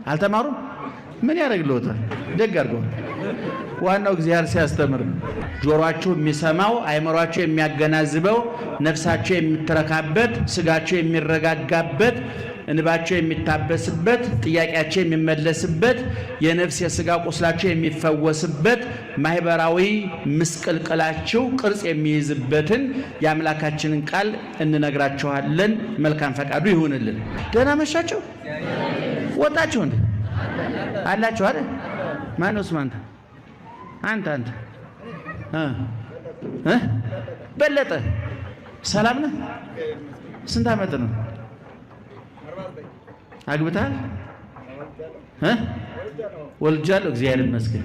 አልተማሩም ምን ያደርግልዎታል ደግ አድርገው ዋናው እግዚአብሔር ሲያስተምር ጆሮአቸው የሚሰማው አይምሮአቸው የሚያገናዝበው ነፍሳቸው የሚተረካበት ስጋቸው የሚረጋጋበት እንባቸው የሚታበስበት ጥያቄያቸው የሚመለስበት የነፍስ የስጋ ቁስላቸው የሚፈወስበት ማህበራዊ ምስቅልቅላቸው ቅርጽ የሚይዝበትን የአምላካችንን ቃል እንነግራችኋለን መልካም ፈቃዱ ይሁንልን ደህና መሻችሁ ወጣችሁ እንዴ አላችሁ አይደል ማንስ ማንተ አንተ በለጠ ሰላም ነህ ስንት ዓመት ነው አግብተሃል ወልጃለሁ እግዚአብሔር ይመስገን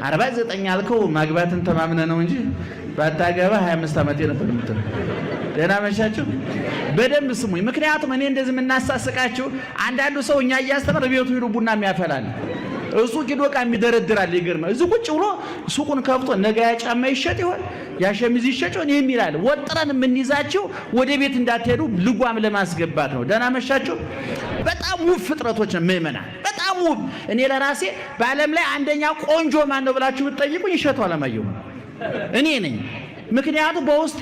49 አልከው ማግባትን ተማምነ ነው እንጂ ባታገባ 25 ዓመት ነበር የምትለው ደህና መሻችሁ በደንብ ስሙኝ ምክንያቱም እኔ እንደዚህ የምናሳስቃችሁ አንዳንዱ ሰው እኛ እያስተማረ ቤቱ ሄዶ ቡና የሚያፈላል እሱ ኪዶ ቃ የሚደረድራል ይገርማ እዚህ ቁጭ ብሎ ሱቁን ከፍቶ ነገ ያጫማ ይሸጥ ይሆን ያሸሚዝ ይሸጥ ይሆን የሚላል ወጥረን የምንይዛቸው ወደ ቤት እንዳትሄዱ ልጓም ለማስገባት ነው ደህና መሻችሁ በጣም ውብ ፍጥረቶች ነው መመና በጣም ውብ እኔ ለራሴ በዓለም ላይ አንደኛ ቆንጆ ማን ነው ብላችሁ ብትጠይቁኝ ይሸጡ አለማየሁ እኔ ነኝ ምክንያቱም በውስጤ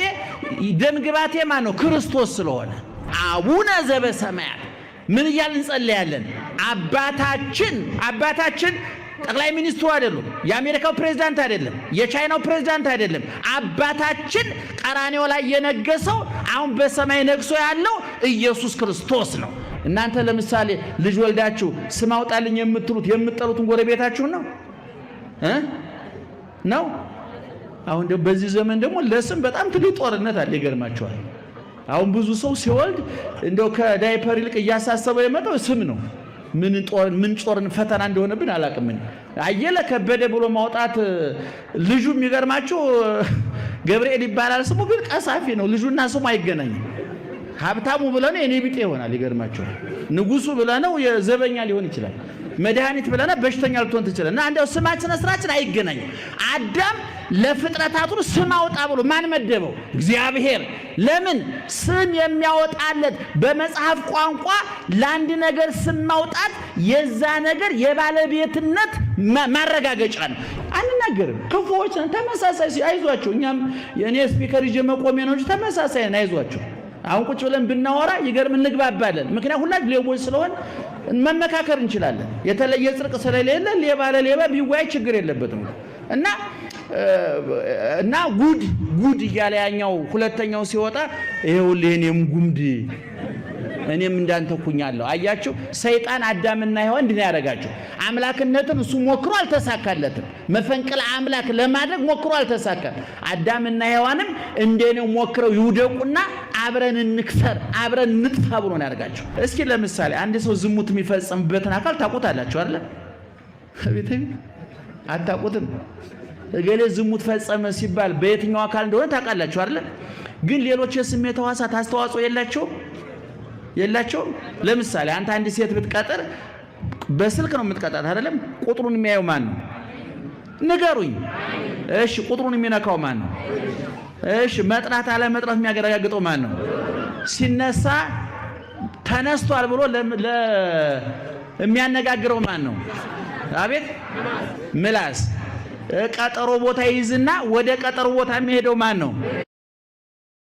ደም ግባቴ ማን ነው ክርስቶስ ስለሆነ አቡነ ዘበሰማያት ምን ይያልን እንጸልያለን አባታችን ጠቅላይ ሚኒስትሩ አይደሉም የአሜሪካው ፕሬዝዳንት አይደለም የቻይናው ፕሬዝዳንት አይደለም አባታችን ቀራንዮ ላይ የነገሰው አሁን በሰማይ ነግሶ ያለው ኢየሱስ ክርስቶስ ነው እናንተ ለምሳሌ ልጅ ወልዳችሁ ስም አውጣልኝ የምትጠሩትን ጎረቤታችሁን ነው አሁን በዚህ ዘመን ደግሞ ለስም በጣም ትልቅ ጦርነት አለ ይገርማችኋል አሁን ብዙ ሰው ሲወልድ እንደው ከዳይፐር ይልቅ እያሳሰበው የመጣው ስም ነው ምን ጦርን ፈተና እንደሆነብን አላቅም አየለ ከበደ ብሎ ማውጣት ልጁ የሚገርማችሁ ገብርኤል ይባላል ስሙ ግን ቀሳፊ ነው ልጁና ስሙ አይገናኝም ሀብታሙ ብለህ ነው እኔ ቢጤ ይሆናል ይገርማችኋል ንጉሱ ብለህ ነው የዘበኛ ሊሆን ይችላል መድኃኒት ብለና በሽተኛ ልትሆን ትችላለህ እና እንደው ስማችን ስራችን አይገናኝም አዳም ለፍጥረታቱ ስም አውጣ ብሎ ማን መደበው እግዚአብሔር ለምን ስም የሚያወጣለት በመጽሐፍ ቋንቋ ለአንድ ነገር ስም ማውጣት የዛ ነገር የባለቤትነት ማረጋገጫ ነው አንናገርም ክፉዎች ተመሳሳይ አይዟችሁ እኛም የኔ ስፒከር ይጀ መቆሜ ነው እንጂ ተመሳሳይ አይዟችሁ አሁን ቁጭ ብለን ብናወራ ይገርም እንግባባለን ምክንያቱም ሁላችን ሌቦች ስለሆን መመካከር እንችላለን የተለየ ጽድቅ ስለሌለ ሌባ ለሌባ ቢዋይ ችግር የለበትም እና ጉድ እያለ ያኛው ሁለተኛው ሲወጣ ይሄውልህ እኔም ጉምድ እኔም እንዳንተኩኛለሁ አያችሁ ሰይጣን አዳምና ሔዋን እንዲህ ያደርጋቸው አምላክነትን እሱ ሞክሮ አልተሳካለትም መፈንቅለ አምላክ ለማድረግ ሞክሮ አልተሳካም አዳምና ሔዋንም እንደኔው ሞክረው ይውደቁና አብረን እንክሰር አብረን እንጥፋ ብሎ ነው ያደርጋቸው እስኪ ለምሳሌ አንድ ሰው ዝሙት የሚፈጽምበትን አካል ታውቁታላችሁ አይደል ቤተኝ አታውቁትም እገሌ ዝሙት ፈጸመ ሲባል በየትኛው አካል እንደሆነ ታውቃላችሁ አይደል ግን ሌሎች የስሜት ሕዋሳት አስተዋጽኦ የላቸውም ለምሳሌ አንተ አንድ ሴት ብትቀጥር በስልክ ነው የምትቀጣት አይደለም ቁጥሩን የሚያየው ማን ነው ንገሩኝ እሺ ቁጥሩን የሚነካው ማን ነው እሺ መጥራት አለ መጥራት የሚያረጋግጠው ማን ነው ሲነሳ ተነስቷል ብሎ የሚያነጋግረው ማን ነው አቤት ምላስ ቀጠሮ ቦታ ይዝና ወደ ቀጠሮ ቦታ የሚሄደው ማን ነው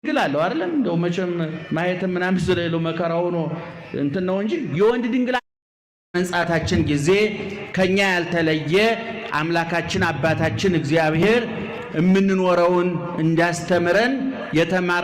ድንግላለው አይደለም እንደው መቼም ማየትም ምናምን ስለሌለው መከራ ሆኖ እንትን ነው እንጂ የወንድ ድንግላ መንጻታችን ጊዜ ከኛ ያልተለየ አምላካችን አባታችን እግዚአብሔር የምንኖረውን እንዳስተምረን የተማር